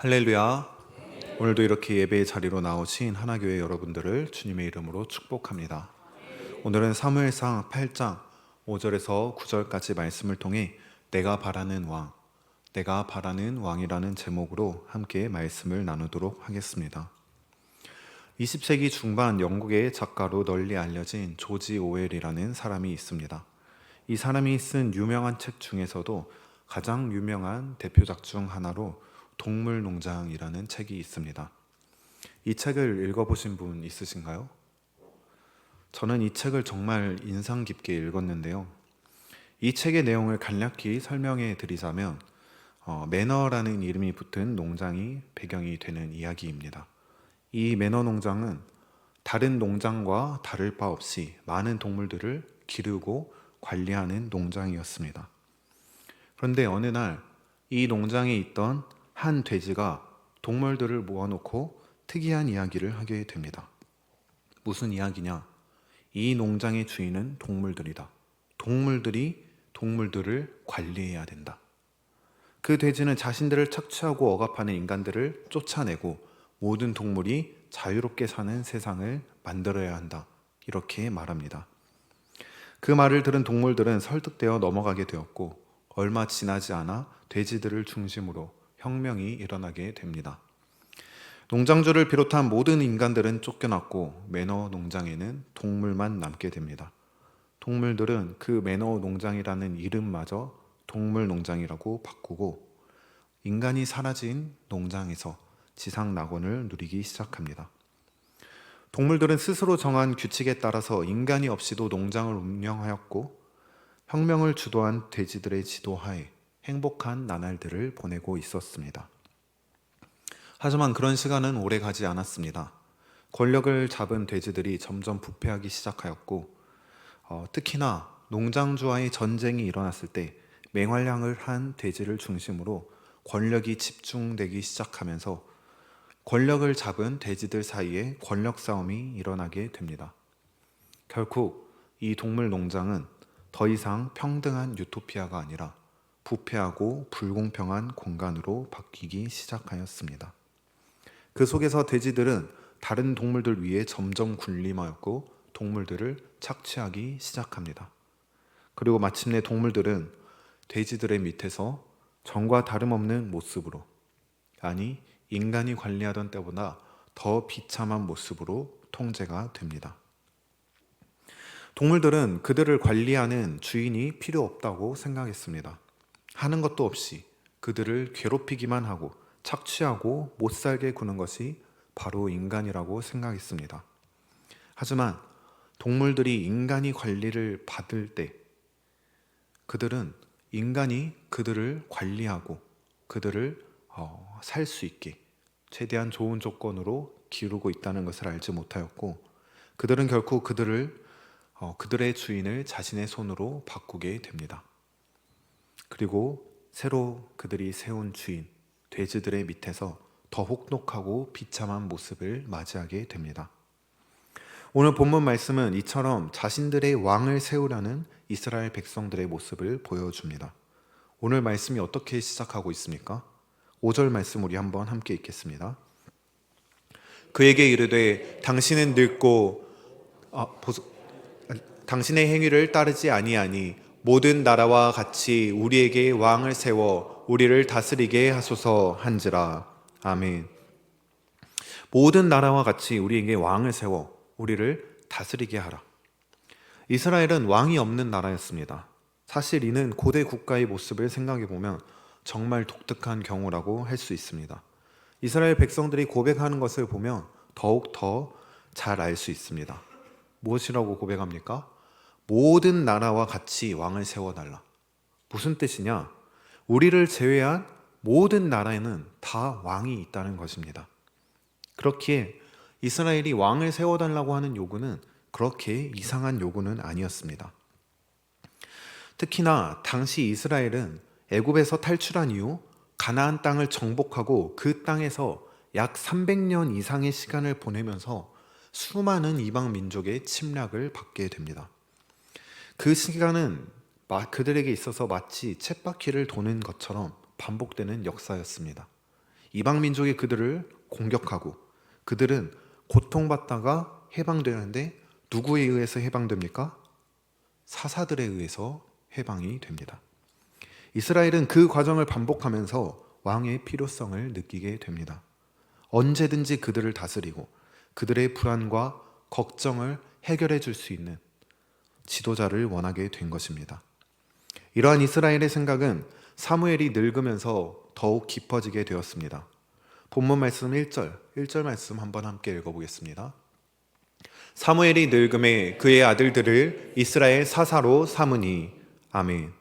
할렐루야. 오늘도 이렇게 예배의 자리로 나오신 하나교회 여러분들을 주님의 이름으로 축복합니다. 오늘은 사무엘상 8장 5절에서 9절까지 말씀을 통해 내가 바라는 왕, 내가 바라는 왕이라는 제목으로 함께 말씀을 나누도록 하겠습니다. 20세기 중반 영국의 작가로 널리 알려진 조지 오웰이라는 사람이 있습니다. 이 사람이 쓴 유명한 책 중에서도 가장 유명한 대표작 중 하나로 동물농장이라는 책이 있습니다. 이 책을 읽어보신 분 있으신가요? 저는 이 책을 정말 인상 깊게 읽었는데요. 이 책의 내용을 간략히 설명해 드리자면 매너라는 이름이 붙은 농장이 배경이 되는 이야기입니다. 이 매너 농장은 다른 농장과 다를 바 없이 많은 동물들을 기르고 관리하는 농장이었습니다. 그런데 어느 날 이 농장에 있던 한 돼지가 동물들을 모아놓고 특이한 이야기를 하게 됩니다. 무슨 이야기냐? 이 농장의 주인은 동물들이다. 동물들이 동물들을 관리해야 된다. 그 돼지는 자신들을 착취하고 억압하는 인간들을 쫓아내고 모든 동물이 자유롭게 사는 세상을 만들어야 한다. 이렇게 말합니다. 그 말을 들은 동물들은 설득되어 넘어가게 되었고 얼마 지나지 않아 돼지들을 중심으로 혁명이 일어나게 됩니다. 농장주를 비롯한 모든 인간들은 쫓겨났고 매너 농장에는 동물만 남게 됩니다. 동물들은 그 매너 농장이라는 이름마저 동물 농장이라고 바꾸고 인간이 사라진 농장에서 지상 낙원을 누리기 시작합니다. 동물들은 스스로 정한 규칙에 따라서 인간이 없이도 농장을 운영하였고 혁명을 주도한 돼지들의 지도하에 행복한 나날들을 보내고 있었습니다. 하지만 그런 시간은 오래 가지 않았습니다. 권력을 잡은 돼지들이 점점 부패하기 시작하였고 특히나 농장주와의 전쟁이 일어났을 때 맹활약을 한 돼지를 중심으로 권력이 집중되기 시작하면서 권력을 잡은 돼지들 사이에 권력 싸움이 일어나게 됩니다. 결국 이 동물 농장은 더 이상 평등한 유토피아가 아니라 부패하고 불공평한 공간으로 바뀌기 시작하였습니다. 그 속에서 돼지들은 다른 동물들 위에 점점 군림하였고 동물들을 착취하기 시작합니다. 그리고 마침내 동물들은 돼지들의 밑에서 전과 다름없는 모습으로, 아니 인간이 관리하던 때보다 더 비참한 모습으로 통제가 됩니다. 동물들은 그들을 관리하는 주인이 필요 없다고 생각했습니다. 하는 것도 없이 그들을 괴롭히기만 하고 착취하고 못살게 구는 것이 바로 인간이라고 생각했습니다. 하지만 동물들이 인간이 관리를 받을 때 그들은 인간이 그들을 관리하고 그들을 살 수 있게 최대한 좋은 조건으로 기르고 있다는 것을 알지 못하였고 그들은 결국 그들의 주인을 자신의 손으로 바꾸게 됩니다. 그리고 새로 그들이 세운 주인, 돼지들의 밑에서 더 혹독하고 비참한 모습을 맞이하게 됩니다. 오늘 본문 말씀은 이처럼 자신들의 왕을 세우려는 이스라엘 백성들의 모습을 보여줍니다. 오늘 말씀이 어떻게 시작하고 있습니까? 5절 말씀 우리 한번 함께 읽겠습니다. 그에게 이르되 당신은 늙고 당신의 행위를 따르지 아니하니 모든 나라와 같이 우리에게 왕을 세워 우리를 다스리게 하소서 한지라. 아멘. 모든 나라와 같이 우리에게 왕을 세워 우리를 다스리게 하라. 이스라엘은 왕이 없는 나라였습니다. 사실 이는 고대 국가의 모습을 생각해 보면 정말 독특한 경우라고 할 수 있습니다. 이스라엘 백성들이 고백하는 것을 보면 더욱 더 잘 알 수 있습니다. 무엇이라고 고백합니까? 모든 나라와 같이 왕을 세워달라. 무슨 뜻이냐? 우리를 제외한 모든 나라에는 다 왕이 있다는 것입니다. 그렇기에 이스라엘이 왕을 세워달라고 하는 요구는 그렇게 이상한 요구는 아니었습니다. 특히나 당시 이스라엘은 애굽에서 탈출한 이후 가나안 땅을 정복하고 그 땅에서 약 300년 이상의 시간을 보내면서 수많은 이방 민족의 침략을 받게 됩니다. 그 시간은 그들에게 있어서 마치 쳇바퀴를 도는 것처럼 반복되는 역사였습니다. 이방 민족이 그들을 공격하고 그들은 고통받다가 해방되는데 누구에 의해서 해방됩니까? 사사들에 의해서 해방이 됩니다. 이스라엘은 그 과정을 반복하면서 왕의 필요성을 느끼게 됩니다. 언제든지 그들을 다스리고 그들의 불안과 걱정을 해결해 줄 수 있는 지도자를 원하게 된 것입니다. 이러한 이스라엘의 생각은 사무엘이 늙으면서 더욱 깊어지게 되었습니다. 본문 말씀 1절 말씀 한번 함께 읽어보겠습니다. 사무엘이 늙음에 그의 아들들을 이스라엘 사사로 삼으니. 아멘.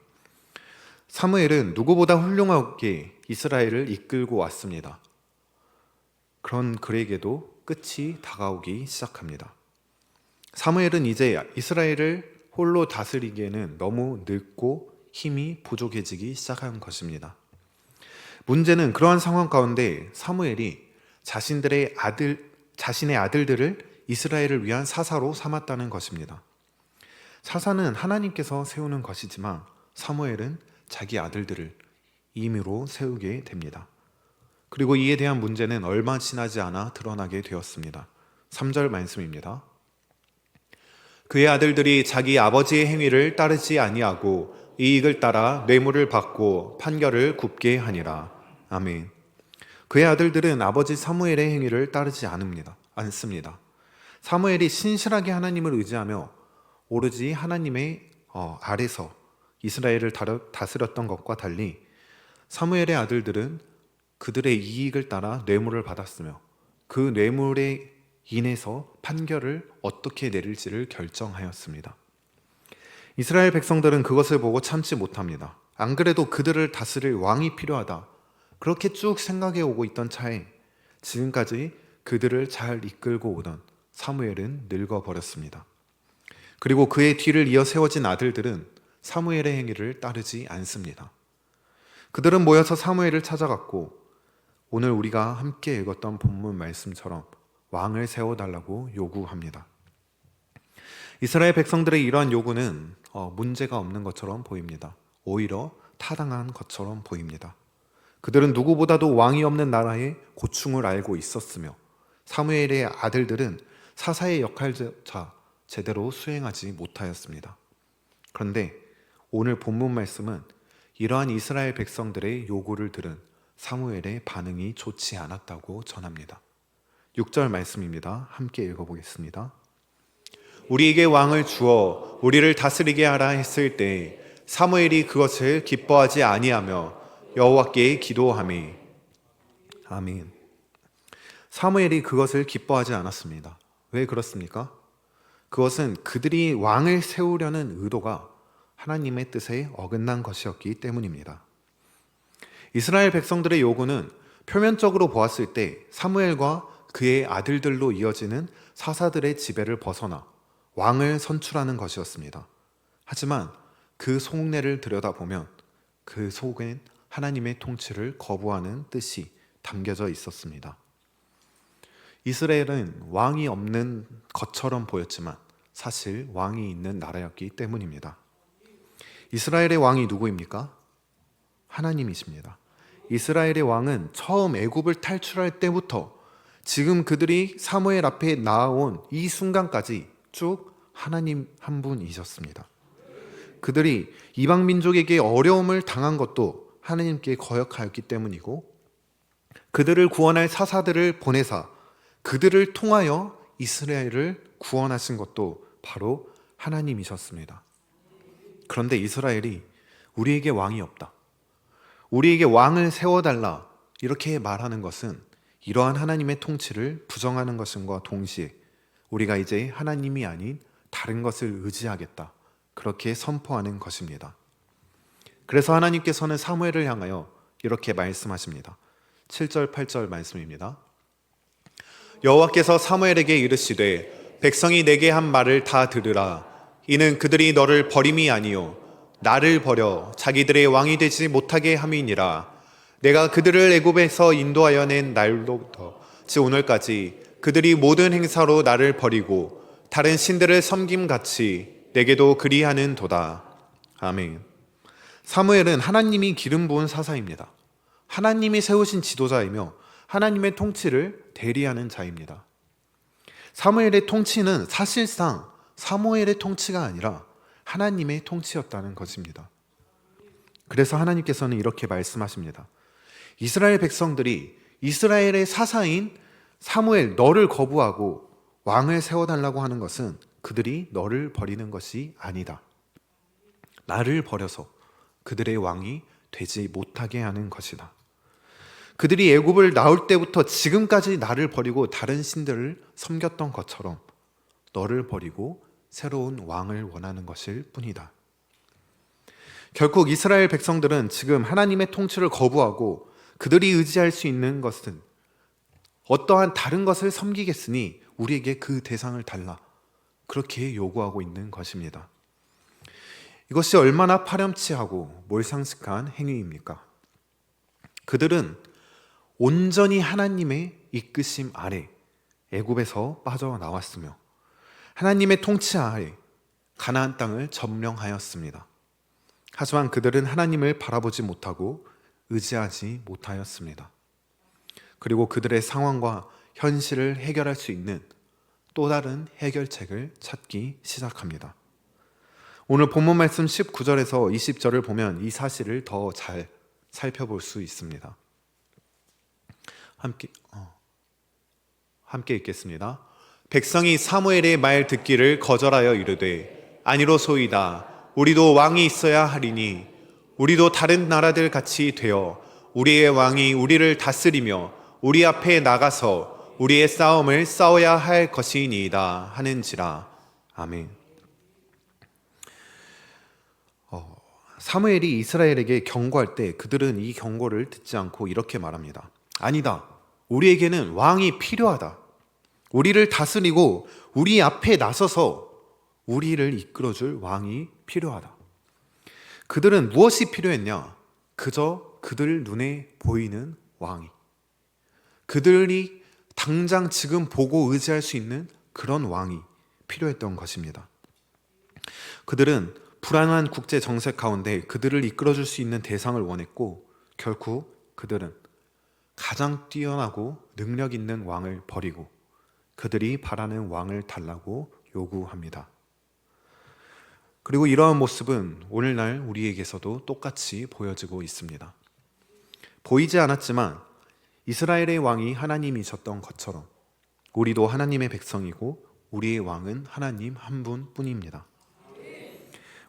사무엘은 누구보다 훌륭하게 이스라엘을 이끌고 왔습니다. 그런 그에게도 끝이 다가오기 시작합니다. 사무엘은 이제 이스라엘을 홀로 다스리기에는 너무 늙고 힘이 부족해지기 시작한 것입니다. 문제는 그러한 상황 가운데 사무엘이 자신의 아들들을 이스라엘을 위한 사사로 삼았다는 것입니다. 사사는 하나님께서 세우는 것이지만 사무엘은 자기 아들들을 임의로 세우게 됩니다. 그리고 이에 대한 문제는 얼마 지나지 않아 드러나게 되었습니다. 3절 말씀입니다. 그의 아들들이 자기 아버지의 행위를 따르지 아니하고 이익을 따라 뇌물을 받고 판결을 굽게 하니라. 아멘. 그의 아들들은 아버지 사무엘의 행위를 따르지 않습니다. 사무엘이 신실하게 하나님을 의지하며 오로지 하나님의 아래서 이스라엘을 다스렸던 것과 달리 사무엘의 아들들은 그들의 이익을 따라 뇌물을 받았으며 그 뇌물에 인해서 판결을 어떻게 내릴지를 결정하였습니다. 이스라엘 백성들은 그것을 보고 참지 못합니다. 안 그래도 그들을 다스릴 왕이 필요하다, 그렇게 쭉 생각해 오고 있던 차에 지금까지 그들을 잘 이끌고 오던 사무엘은 늙어버렸습니다. 그리고 그의 뒤를 이어 세워진 아들들은 사무엘의 행위를 따르지 않습니다. 그들은 모여서 사무엘을 찾아갔고 오늘 우리가 함께 읽었던 본문 말씀처럼 왕을 세워달라고 요구합니다. 이스라엘 백성들의 이러한 요구는 문제가 없는 것처럼 보입니다. 오히려 타당한 것처럼 보입니다. 그들은 누구보다도 왕이 없는 나라의 고충을 알고 있었으며 사무엘의 아들들은 사사의 역할조차 제대로 수행하지 못하였습니다. 그런데 오늘 본문 말씀은 이러한 이스라엘 백성들의 요구를 들은 사무엘의 반응이 좋지 않았다고 전합니다. 6절 말씀입니다. 함께 읽어보겠습니다. 우리에게 왕을 주어 우리를 다스리게 하라 했을 때 사무엘이 그것을 기뻐하지 아니하며 여호와께 기도하매. 아멘. 사무엘이 그것을 기뻐하지 않았습니다. 왜 그렇습니까? 그것은 그들이 왕을 세우려는 의도가 하나님의 뜻에 어긋난 것이었기 때문입니다. 이스라엘 백성들의 요구는 표면적으로 보았을 때 사무엘과 그의 아들들로 이어지는 사사들의 지배를 벗어나 왕을 선출하는 것이었습니다. 하지만 그 속내를 들여다보면 그 속엔 하나님의 통치를 거부하는 뜻이 담겨져 있었습니다. 이스라엘은 왕이 없는 것처럼 보였지만 사실 왕이 있는 나라였기 때문입니다. 이스라엘의 왕이 누구입니까? 하나님이십니다. 이스라엘의 왕은 처음 애굽을 탈출할 때부터 지금 그들이 사무엘 앞에 나아온 이 순간까지 쭉 하나님 한 분이셨습니다. 그들이 이방 민족에게 어려움을 당한 것도 하나님께 거역하였기 때문이고 그들을 구원할 사사들을 보내사 그들을 통하여 이스라엘을 구원하신 것도 바로 하나님이셨습니다. 그런데 이스라엘이 우리에게 왕이 없다, 우리에게 왕을 세워달라 이렇게 말하는 것은 이러한 하나님의 통치를 부정하는 것과 동시에 우리가 이제 하나님이 아닌 다른 것을 의지하겠다 그렇게 선포하는 것입니다. 그래서 하나님께서는 사무엘을 향하여 이렇게 말씀하십니다. 7절 8절 말씀입니다. 여호와께서 사무엘에게 이르시되 백성이 내게 한 말을 다 들으라. 이는 그들이 너를 버림이 아니요 나를 버려 자기들의 왕이 되지 못하게 함이니라. 내가 그들을 애굽에서 인도하여 낸 날로부터 즉 오늘까지 그들이 모든 행사로 나를 버리고 다른 신들을 섬김같이 내게도 그리하는 도다. 아멘. 사무엘은 하나님이 기름 부은 사사입니다. 하나님이 세우신 지도자이며 하나님의 통치를 대리하는 자입니다. 사무엘의 통치는 사실상 사무엘의 통치가 아니라 하나님의 통치였다는 것입니다. 그래서 하나님께서는 이렇게 말씀하십니다. 이스라엘 백성들이 이스라엘의 사사인 사무엘 너를 거부하고 왕을 세워달라고 하는 것은 그들이 너를 버리는 것이 아니다. 나를 버려서 그들의 왕이 되지 못하게 하는 것이다. 그들이 애굽을 나올 때부터 지금까지 나를 버리고 다른 신들을 섬겼던 것처럼 너를 버리고 새로운 왕을 원하는 것일 뿐이다. 결국 이스라엘 백성들은 지금 하나님의 통치를 거부하고 그들이 의지할 수 있는 것은 어떠한 다른 것을 섬기겠으니 우리에게 그 대상을 달라, 그렇게 요구하고 있는 것입니다. 이것이 얼마나 파렴치하고 몰상식한 행위입니까? 그들은 온전히 하나님의 이끄심 아래 애굽에서 빠져나왔으며 하나님의 통치 아래 가나안 땅을 점령하였습니다. 하지만 그들은 하나님을 바라보지 못하고 의지하지 못하였습니다. 그리고 그들의 상황과 현실을 해결할 수 있는 또 다른 해결책을 찾기 시작합니다. 오늘 본문 말씀 19절에서 20절을 보면 이 사실을 더 잘 살펴볼 수 있습니다. 함께 읽겠습니다. 백성이 사무엘의 말 듣기를 거절하여 이르되 아니로소이다. 우리도 왕이 있어야 하리니 우리도 다른 나라들 같이 되어 우리의 왕이 우리를 다스리며 우리 앞에 나가서 우리의 싸움을 싸워야 할 것이니이다 하는지라. 아멘. 사무엘이 이스라엘에게 경고할 때 그들은 이 경고를 듣지 않고 이렇게 말합니다. 아니다. 우리에게는 왕이 필요하다. 우리를 다스리고 우리 앞에 나서서 우리를 이끌어줄 왕이 필요하다. 그들은 무엇이 필요했냐? 그저 그들 눈에 보이는 왕이, 그들이 당장 지금 보고 의지할 수 있는 그런 왕이 필요했던 것입니다. 그들은 불안한 국제 정세 가운데 그들을 이끌어줄 수 있는 대상을 원했고 결국 그들은 가장 뛰어나고 능력 있는 왕을 버리고 그들이 바라는 왕을 달라고 요구합니다. 그리고 이러한 모습은 오늘날 우리에게서도 똑같이 보여지고 있습니다. 보이지 않았지만 이스라엘의 왕이 하나님이셨던 것처럼 우리도 하나님의 백성이고 우리의 왕은 하나님 한 분뿐입니다.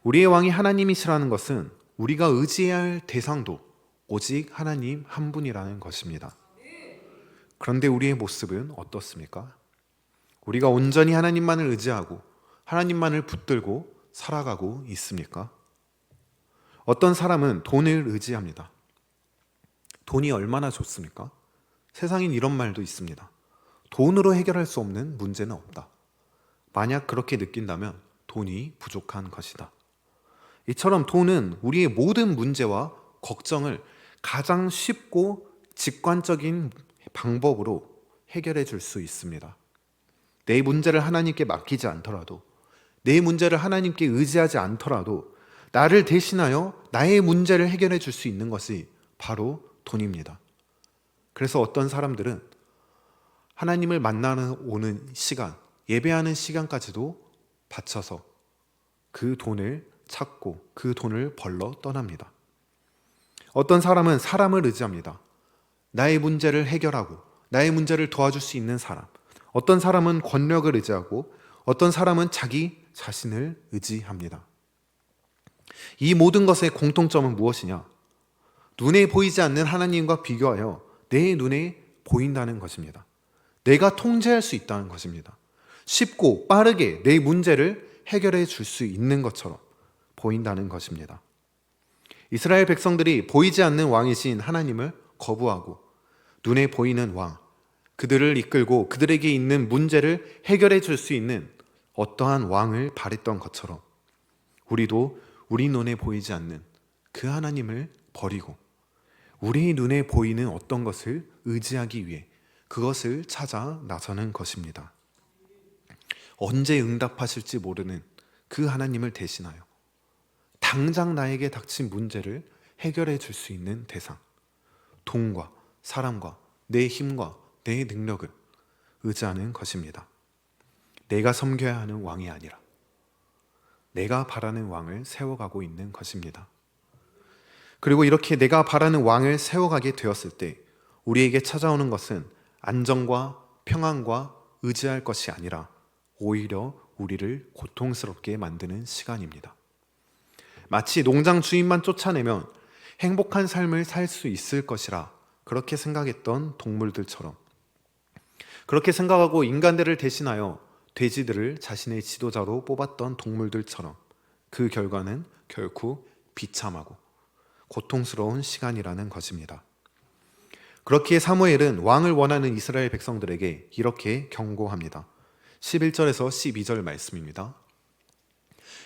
우리의 왕이 하나님이시라는 것은 우리가 의지해야 할 대상도 오직 하나님 한 분이라는 것입니다. 그런데 우리의 모습은 어떻습니까? 우리가 온전히 하나님만을 의지하고 하나님만을 붙들고 살아가고 있습니까? 어떤 사람은 돈을 의지합니다. 돈이 얼마나 좋습니까? 세상엔 이런 말도 있습니다. 돈으로 해결할 수 없는 문제는 없다. 만약 그렇게 느낀다면 돈이 부족한 것이다. 이처럼 돈은 우리의 모든 문제와 걱정을 가장 쉽고 직관적인 방법으로 해결해 줄 수 있습니다. 내 문제를 하나님께 맡기지 않더라도, 내 문제를 하나님께 의지하지 않더라도 나를 대신하여 나의 문제를 해결해 줄 수 있는 것이 바로 돈입니다. 그래서 어떤 사람들은 하나님을 만나는 오는 시간, 예배하는 시간까지도 바쳐서 그 돈을 찾고 그 돈을 벌러 떠납니다. 어떤 사람은 사람을 의지합니다. 나의 문제를 해결하고 나의 문제를 도와줄 수 있는 사람. 어떤 사람은 권력을 의지하고 어떤 사람은 자기 자신을 의지합니다. 이 모든 것의 공통점은 무엇이냐? 눈에 보이지 않는 하나님과 비교하여 내 눈에 보인다는 것입니다. 내가 통제할 수 있다는 것입니다. 쉽고 빠르게 내 문제를 해결해 줄 수 있는 것처럼 보인다는 것입니다. 이스라엘 백성들이 보이지 않는 왕이신 하나님을 거부하고 눈에 보이는 왕, 그들을 이끌고 그들에게 있는 문제를 해결해 줄 수 있는 어떠한 왕을 바랬던 것처럼 우리도 우리 눈에 보이지 않는 그 하나님을 버리고 우리 눈에 보이는 어떤 것을 의지하기 위해 그것을 찾아 나서는 것입니다. 언제 응답하실지 모르는 그 하나님을 대신하여 당장 나에게 닥친 문제를 해결해 줄 수 있는 대상, 돈과 사람과 내 힘과 내 능력을 의지하는 것입니다. 내가 섬겨야 하는 왕이 아니라 내가 바라는 왕을 세워가고 있는 것입니다. 그리고 이렇게 내가 바라는 왕을 세워가게 되었을 때 우리에게 찾아오는 것은 안정과 평안과 의지할 것이 아니라 오히려 우리를 고통스럽게 만드는 시간입니다. 마치 농장 주인만 쫓아내면 행복한 삶을 살 수 있을 것이라 그렇게 생각했던 동물들처럼, 그렇게 생각하고 인간들을 대신하여 돼지들을 자신의 지도자로 뽑았던 동물들처럼 그 결과는 결코 비참하고 고통스러운 시간이라는 것입니다. 그렇기에 사무엘은 왕을 원하는 이스라엘 백성들에게 이렇게 경고합니다. 11절에서 12절 말씀입니다.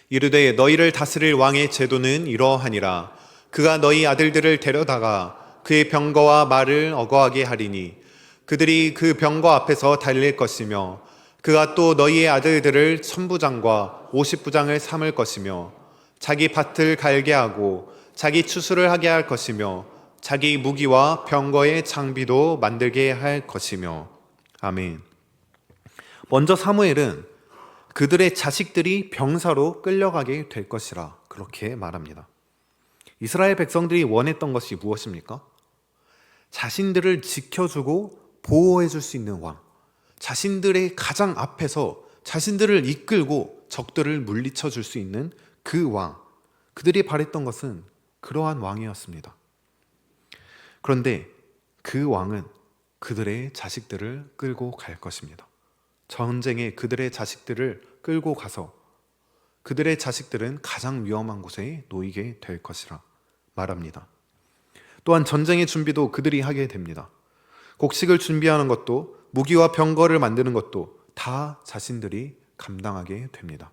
이르되 너희를 다스릴 왕의 제도는 이러하니라. 그가 너희 아들들을 데려다가 그의 병거와 말을 어거하게 하리니 그들이 그 병거 앞에서 달릴 것이며 그가 또 너희의 아들들을 1000부장과 50부장을 삼을 것이며 자기 밭을 갈게 하고 자기 추수를 하게 할 것이며 자기 무기와 병거의 장비도 만들게 할 것이며. 아멘. 먼저 사무엘은 그들의 자식들이 병사로 끌려가게 될 것이라 그렇게 말합니다. 이스라엘 백성들이 원했던 것이 무엇입니까? 자신들을 지켜주고 보호해줄 수 있는 왕, 자신들의 가장 앞에서 자신들을 이끌고 적들을 물리쳐 줄 수 있는 그 왕, 그들이 바랬던 것은 그러한 왕이었습니다. 그런데 그 왕은 그들의 자식들을 끌고 갈 것입니다. 전쟁에 그들의 자식들을 끌고 가서 그들의 자식들은 가장 위험한 곳에 놓이게 될 것이라 말합니다. 또한 전쟁의 준비도 그들이 하게 됩니다. 곡식을 준비하는 것도 무기와 병거를 만드는 것도 다 자신들이 감당하게 됩니다.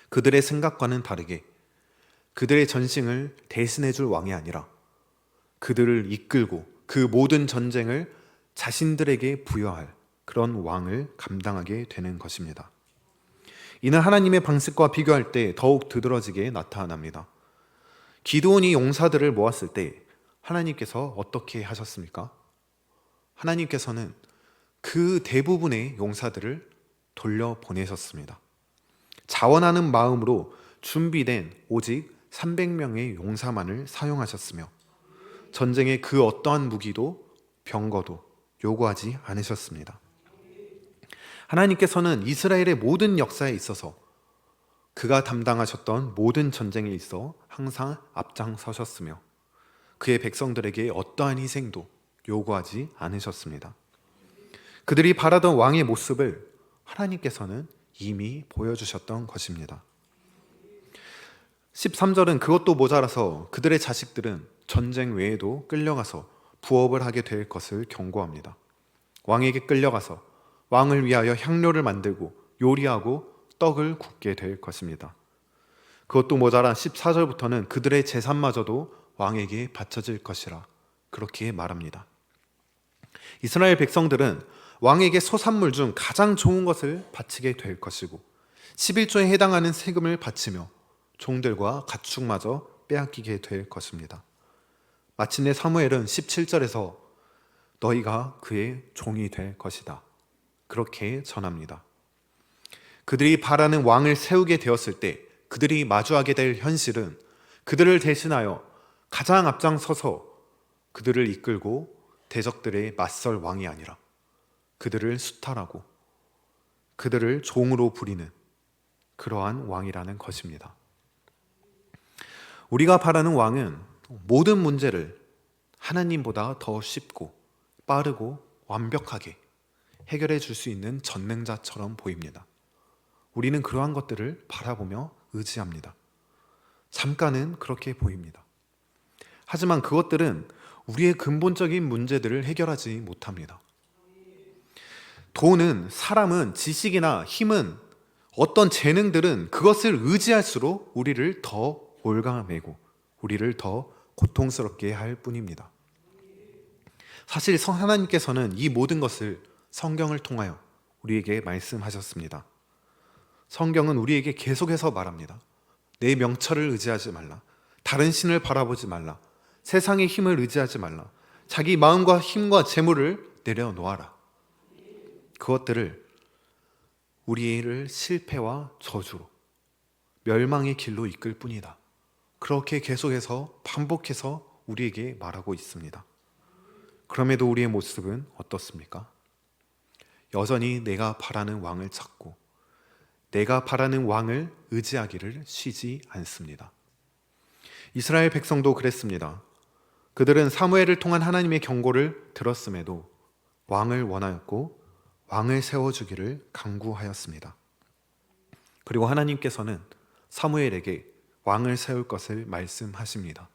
그들의 생각과는 다르게 그들의 전승을 대신해 줄 왕이 아니라 그들을 이끌고 그 모든 전쟁을 자신들에게 부여할 그런 왕을 감당하게 되는 것입니다. 이는 하나님의 방식과 비교할 때 더욱 두드러지게 나타납니다. 기드온이 용사들을 모았을 때 하나님께서 어떻게 하셨습니까? 하나님께서는 그 대부분의 용사들을 돌려보내셨습니다. 자원하는 마음으로 준비된 오직 300명의 용사만을 사용하셨으며 전쟁의 그 어떠한 무기도 병거도 요구하지 않으셨습니다. 하나님께서는 이스라엘의 모든 역사에 있어서 그가 담당하셨던 모든 전쟁에 있어 항상 앞장서셨으며 그의 백성들에게 어떠한 희생도 요구하지 않으셨습니다. 그들이 바라던 왕의 모습을 하나님께서는 이미 보여주셨던 것입니다. 13절은 그것도 모자라서 그들의 자식들은 전쟁 외에도 끌려가서 부업을 하게 될 것을 경고합니다. 왕에게 끌려가서 왕을 위하여 향료를 만들고 요리하고 떡을 굽게 될 것입니다. 그것도 모자란 14절부터는 그들의 재산마저도 왕에게 바쳐질 것이라 그렇게 말합니다. 이스라엘 백성들은 왕에게 소산물 중 가장 좋은 것을 바치게 될 것이고 11조에 해당하는 세금을 바치며 종들과 가축마저 빼앗기게 될 것입니다. 마침내 사무엘은 17절에서 너희가 그의 종이 될 것이다 그렇게 전합니다. 그들이 바라는 왕을 세우게 되었을 때 그들이 마주하게 될 현실은 그들을 대신하여 가장 앞장서서 그들을 이끌고 대적들의 맞설 왕이 아니라 그들을 수탈하고 그들을 종으로 부리는 그러한 왕이라는 것입니다. 우리가 바라는 왕은 모든 문제를 하나님보다 더 쉽고 빠르고 완벽하게 해결해 줄 수 있는 전능자처럼 보입니다. 우리는 그러한 것들을 바라보며 의지합니다. 잠깐은 그렇게 보입니다. 하지만 그것들은 우리의 근본적인 문제들을 해결하지 못합니다. 돈은, 사람은, 지식이나 힘은, 어떤 재능들은 그것을 의지할수록 우리를 더 올가매고 우리를 더 고통스럽게 할 뿐입니다. 사실 하나님께서는 이 모든 것을 성경을 통하여 우리에게 말씀하셨습니다. 성경은 우리에게 계속해서 말합니다. 내 명철을 의지하지 말라. 다른 신을 바라보지 말라. 세상의 힘을 의지하지 말라. 자기 마음과 힘과 재물을 내려놓아라. 그것들을 우리를 실패와 저주로, 멸망의 길로 이끌 뿐이다. 그렇게 계속해서 반복해서 우리에게 말하고 있습니다. 그럼에도 우리의 모습은 어떻습니까? 여전히 내가 바라는 왕을 찾고 내가 바라는 왕을 의지하기를 쉬지 않습니다. 이스라엘 백성도 그랬습니다. 그들은 사무엘을 통한 하나님의 경고를 들었음에도 왕을 원하였고 왕을 세워주기를 간구하였습니다. 그리고 하나님께서는 사무엘에게 왕을 세울 것을 말씀하십니다.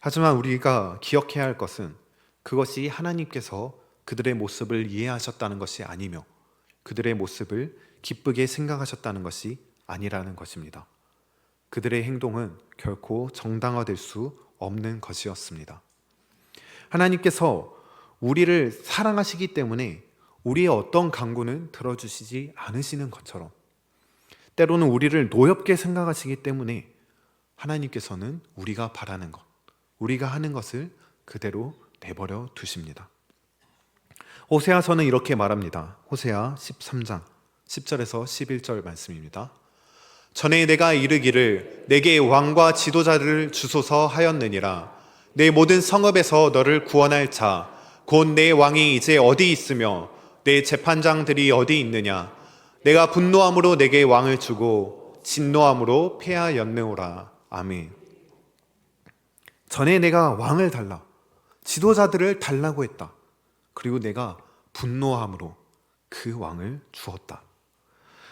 하지만 우리가 기억해야 할 것은 그것이 하나님께서 그들의 모습을 이해하셨다는 것이 아니며 그들의 모습을 기쁘게 생각하셨다는 것이 아니라는 것입니다. 그들의 행동은 결코 정당화될 수 없는 것이었습니다. 하나님께서 우리를 사랑하시기 때문에 우리의 어떤 간구는 들어주시지 않으시는 것처럼 때로는 우리를 노엽게 생각하시기 때문에 하나님께서는 우리가 바라는 것, 우리가 하는 것을 그대로 내버려 두십니다. 호세아서는 이렇게 말합니다. 호세아 13장 10절에서 11절 말씀입니다. 전에 내가 이르기를 내게 왕과 지도자를 주소서 하였느니라. 내 모든 성읍에서 너를 구원할 자 곧 내 왕이 이제 어디 있으며 내 재판장들이 어디 있느냐. 내가 분노함으로 내게 왕을 주고 진노함으로 폐하였느오라. 아멘. 전에 내가 왕을 달라, 지도자들을 달라고 했다. 그리고 내가 분노함으로 그 왕을 주었다.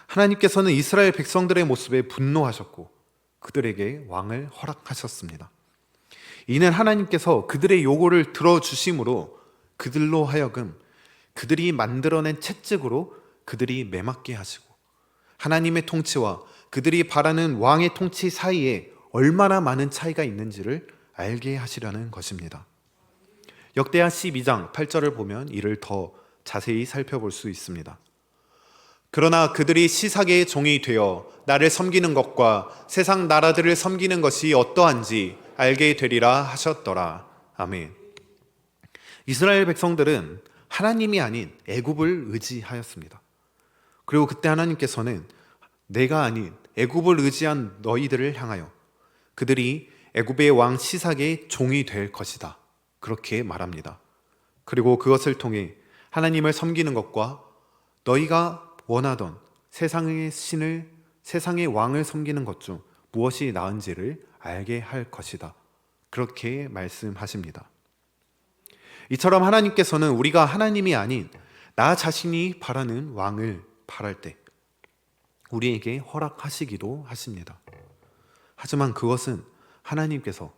하나님께서는 이스라엘 백성들의 모습에 분노하셨고 그들에게 왕을 허락하셨습니다. 이는 하나님께서 그들의 요구를 들어주심으로 그들로 하여금 그들이 만들어낸 채찍으로 그들이 매맞게 하시고 하나님의 통치와 그들이 바라는 왕의 통치 사이에 얼마나 많은 차이가 있는지를 알게 하시려는 것입니다. 역대하 12장 8절을 보면 이를 더 자세히 살펴볼 수 있습니다. 그러나 그들이 시삭의 종이 되어 나를 섬기는 것과 세상 나라들을 섬기는 것이 어떠한지 알게 되리라 하셨더라. 아멘. 이스라엘 백성들은 하나님이 아닌 애굽을 의지하였습니다. 그리고 그때 하나님께서는 내가 아닌 애굽을 의지한 너희들을 향하여 그들이 애굽의 왕 시삭의 종이 될 것이다. 그렇게 말합니다. 그리고 그것을 통해 하나님을 섬기는 것과 너희가 원하던 세상의 신을, 세상의 왕을 섬기는 것 중 무엇이 나은지를 알게 할 것이다. 그렇게 말씀하십니다. 이처럼 하나님께서는 우리가 하나님이 아닌 나 자신이 바라는 왕을 바랄 때 우리에게 허락하시기도 하십니다. 하지만 그것은 하나님께서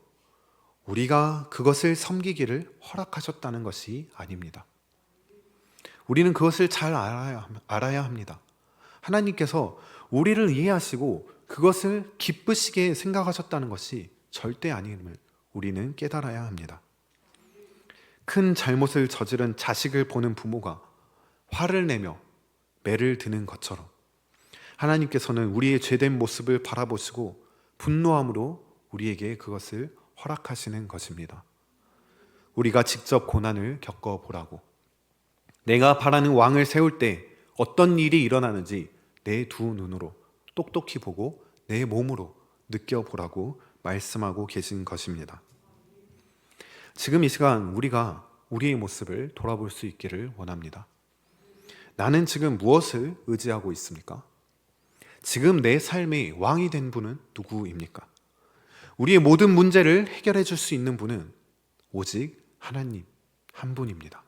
우리가 그것을 섬기기를 허락하셨다는 것이 아닙니다. 우리는 그것을 잘 알아야 합니다. 하나님께서 우리를 이해하시고 그것을 기쁘시게 생각하셨다는 것이 절대 아님을 우리는 깨달아야 합니다. 큰 잘못을 저지른 자식을 보는 부모가 화를 내며 매를 드는 것처럼 하나님께서는 우리의 죄된 모습을 바라보시고 분노함으로 우리에게 그것을 허락하시는 것입니다. 우리가 직접 고난을 겪어보라고, 내가 바라는 왕을 세울 때 어떤 일이 일어나는지 내 두 눈으로 똑똑히 보고 내 몸으로 느껴보라고 말씀하고 계신 것입니다. 지금 이 시간 우리가 우리의 모습을 돌아볼 수 있기를 원합니다. 나는 지금 무엇을 의지하고 있습니까? 지금 내 삶의 왕이 된 분은 누구입니까? 우리의 모든 문제를 해결해 줄 수 있는 분은 오직 하나님 한 분입니다.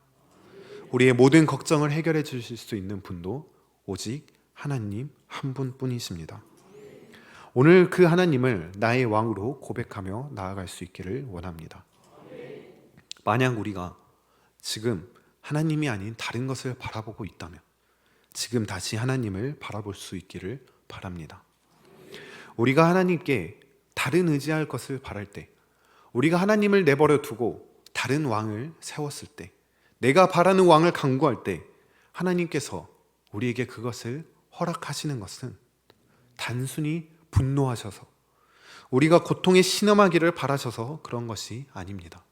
우리의 모든 걱정을 해결해 주실 수 있는 분도 오직 하나님 한 분뿐이십니다. 오늘 그 하나님을 나의 왕으로 고백하며 나아갈 수 있기를 원합니다. 만약 우리가 지금 하나님이 아닌 다른 것을 바라보고 있다면 지금 다시 하나님을 바라볼 수 있기를 바랍니다. 우리가 하나님께 다른 의지할 것을 바랄 때, 우리가 하나님을 내버려 두고 다른 왕을 세웠을 때, 내가 바라는 왕을 간구할 때 하나님께서 우리에게 그것을 허락하시는 것은 단순히 분노하셔서 우리가 고통에 신음하기를 바라셔서 그런 것이 아닙니다.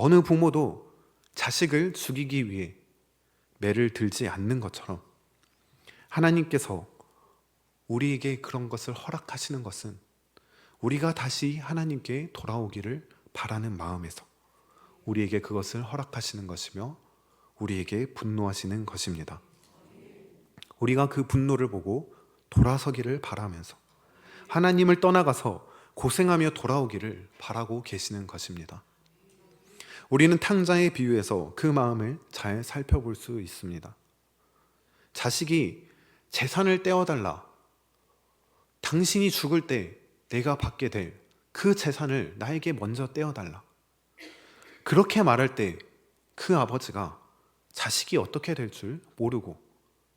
어느 부모도 자식을 죽이기 위해 매를 들지 않는 것처럼 하나님께서 우리에게 그런 것을 허락하시는 것은 우리가 다시 하나님께 돌아오기를 바라는 마음에서 우리에게 그것을 허락하시는 것이며 우리에게 분노하시는 것입니다. 우리가 그 분노를 보고 돌아서기를 바라면서 하나님을 떠나가서 고생하며 돌아오기를 바라고 계시는 것입니다. 우리는 탕자의 비유에서 그 마음을 잘 살펴볼 수 있습니다. 자식이 재산을 떼어달라, 당신이 죽을 때 내가 받게 될 그 재산을 나에게 먼저 떼어달라, 그렇게 말할 때 그 아버지가 자식이 어떻게 될 줄 모르고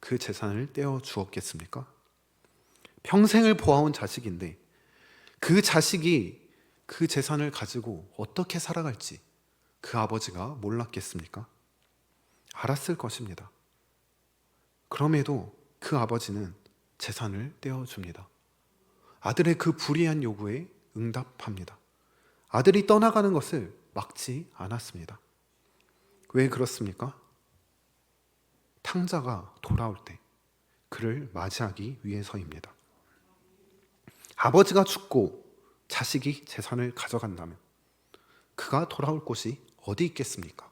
그 재산을 떼어 주었겠습니까? 평생을 보아온 자식인데 그 자식이 그 재산을 가지고 어떻게 살아갈지 그 아버지가 몰랐겠습니까? 알았을 것입니다. 그럼에도 그 아버지는 재산을 떼어줍니다. 아들의 그 불의한 요구에 응답합니다. 아들이 떠나가는 것을 막지 않았습니다. 왜 그렇습니까? 탕자가 돌아올 때 그를 맞이하기 위해서입니다. 아버지가 죽고 자식이 재산을 가져간다면 그가 돌아올 곳이 어디 있겠습니까?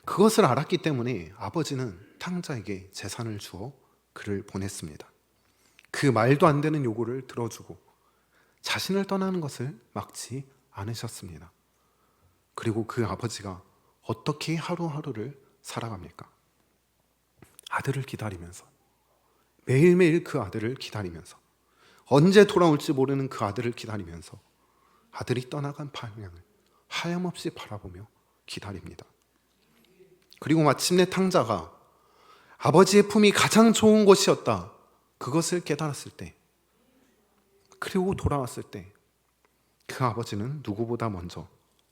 그것을 알았기 때문에 아버지는 탕자에게 재산을 주어 그를 보냈습니다. 그 말도 안 되는 요구를 들어주고 자신을 떠나는 것을 막지 않으셨습니다. 그리고 그 아버지가 어떻게 하루하루를 살아갑니까? 아들을 기다리면서, 매일매일 그 아들을 기다리면서, 언제 돌아올지 모르는 그 아들을 기다리면서 아들이 떠나간 방향을 하염없이 바라보며 기다립니다. 그리고 마침내 탕자가 아버지의 품이 가장 좋은 곳이었다, 그것을 깨달았을 때, 그리고 돌아왔을 때 그 아버지는 누구보다 먼저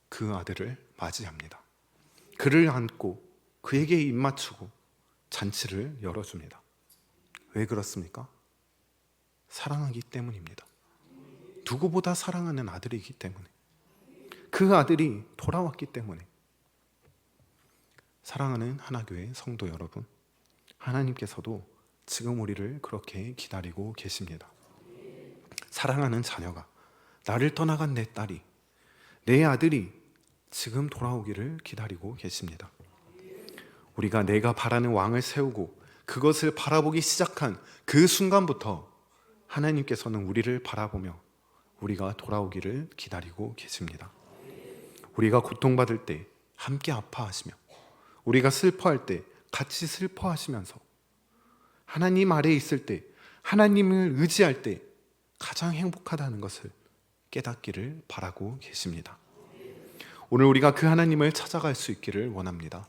그 아들을 맞이합니다. 그를 안고 그에게 입맞추고 잔치를 열어줍니다. 왜 그렇습니까? 사랑하기 때문입니다. 누구보다 사랑하는 아들이기 때문에, 그 아들이 돌아왔기 때문에. 사랑하는 하나교회 성도 여러분, 하나님께서도 지금 우리를 그렇게 기다리고 계십니다. 사랑하는 자녀가, 나를 떠나간 내 딸이, 내 아들이 지금 돌아오기를 기다리고 계십니다. 우리가 내가 바라는 왕을 세우고 그것을 바라보기 시작한 그 순간부터 하나님께서는 우리를 바라보며 우리가 돌아오기를 기다리고 계십니다. 우리가 고통받을 때 함께 아파하시며, 우리가 슬퍼할 때 같이 슬퍼하시면서, 하나님 아래에 있을 때, 하나님을 의지할 때 가장 행복하다는 것을 깨닫기를 바라고 계십니다. 오늘 우리가 그 하나님을 찾아갈 수 있기를 원합니다.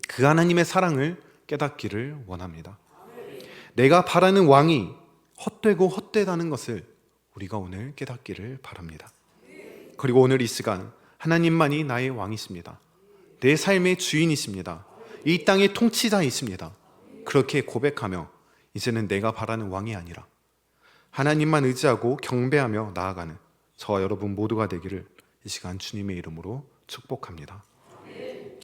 그 하나님의 사랑을 깨닫기를 원합니다. 내가 바라는 왕이 헛되고 헛되다는 것을 우리가 오늘 깨닫기를 바랍니다. 그리고 오늘 이 시간 하나님만이 나의 왕이십니다. 내 삶의 주인이십니다. 이 땅의 통치자이십니다. 그렇게 고백하며 이제는 내가 바라는 왕이 아니라 하나님만 의지하고 경배하며 나아가는 저와 여러분 모두가 되기를 이 시간 주님의 이름으로 축복합니다.